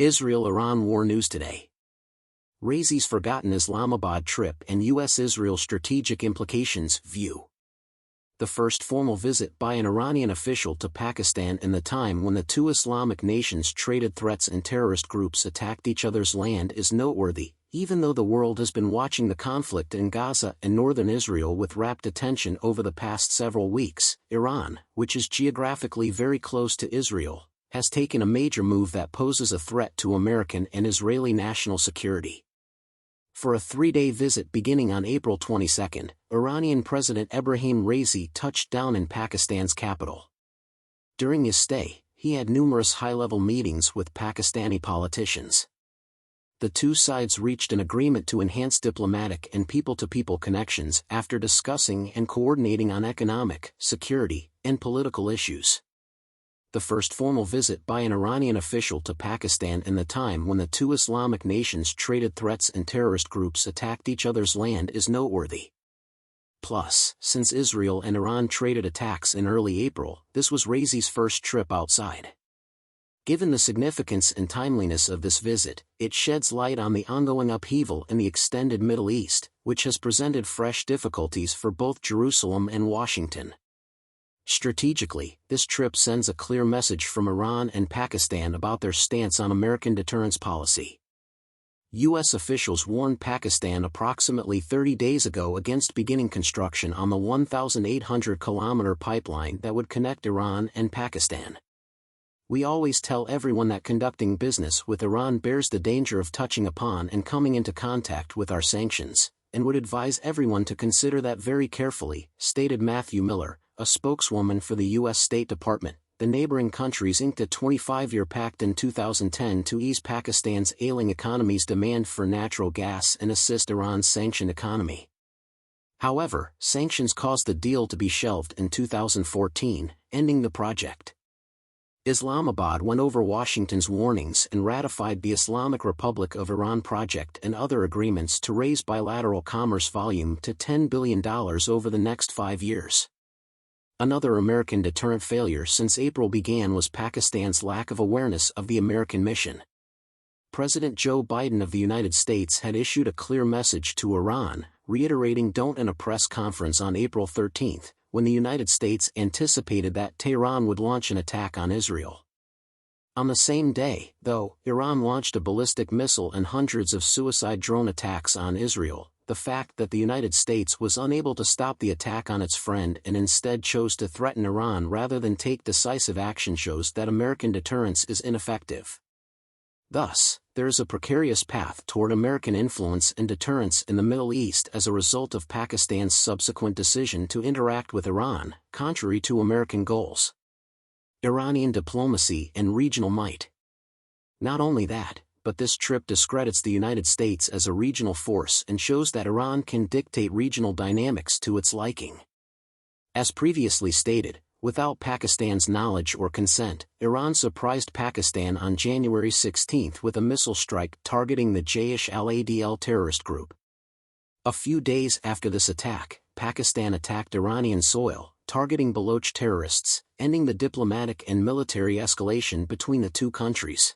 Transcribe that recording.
Israel-Iran war news today. Raisi's forgotten Islamabad trip and U.S.-Israel strategic implications view. The first formal visit by an Iranian official to Pakistan in the time when the two Islamic nations traded threats and terrorist groups attacked each other's land is noteworthy, even though the world has been watching the conflict in Gaza and northern Israel with rapt attention over the past several weeks. Iran, which is geographically very close to Israel, has taken a major move that poses a threat to American and Israeli national security. For a three-day visit beginning on April 22, Iranian President Ebrahim Raisi touched down in Pakistan's capital. During his stay, he had numerous high-level meetings with Pakistani politicians. The two sides reached an agreement to enhance diplomatic and people-to-people connections after discussing and coordinating on economic, security, and political issues. The first formal visit by an Iranian official to Pakistan in the time when the two Islamic nations traded threats and terrorist groups attacked each other's land is noteworthy. Plus, since Israel and Iran traded attacks in early April, this was Raisi's first trip outside. Given the significance and timeliness of this visit, it sheds light on the ongoing upheaval in the extended Middle East, which has presented fresh difficulties for both Jerusalem and Washington. Strategically, this trip sends a clear message from Iran and Pakistan about their stance on American deterrence policy. U.S. officials warned Pakistan approximately 30 days ago against beginning construction on the 1,800-kilometer pipeline that would connect Iran and Pakistan. We always tell everyone that conducting business with Iran bears the danger of touching upon and coming into contact with our sanctions, and would advise everyone to consider that very carefully, stated Matthew Miller, a spokeswoman for the U.S. State Department. The neighboring countries inked a 25-year pact in 2010 to ease Pakistan's ailing economy's demand for natural gas and assist Iran's sanctioned economy. However, sanctions caused the deal to be shelved in 2014, ending the project. Islamabad went over Washington's warnings and ratified the Islamic Republic of Iran project and other agreements to raise bilateral commerce volume to $10 billion over the next 5 years. Another American deterrent failure since April began was Pakistan's lack of awareness of the American mission. President Joe Biden of the United States had issued a clear message to Iran, reiterating "don't" in a press conference on April 13, when the United States anticipated that Tehran would launch an attack on Israel. On the same day, though, Iran launched a ballistic missile and hundreds of suicide drone attacks on Israel. The fact that the United States was unable to stop the attack on its friend and instead chose to threaten Iran rather than take decisive action shows that American deterrence is ineffective. Thus, there is a precarious path toward American influence and deterrence in the Middle East as a result of Pakistan's subsequent decision to interact with Iran, contrary to American goals. Iranian diplomacy and regional might. Not only that, but this trip discredits the United States as a regional force and shows that Iran can dictate regional dynamics to its liking. As previously stated, without Pakistan's knowledge or consent, Iran surprised Pakistan on January 16 with a missile strike targeting the Jaish al-Adl terrorist group. A few days after this attack, Pakistan attacked Iranian soil, targeting Baloch terrorists, ending the diplomatic and military escalation between the two countries.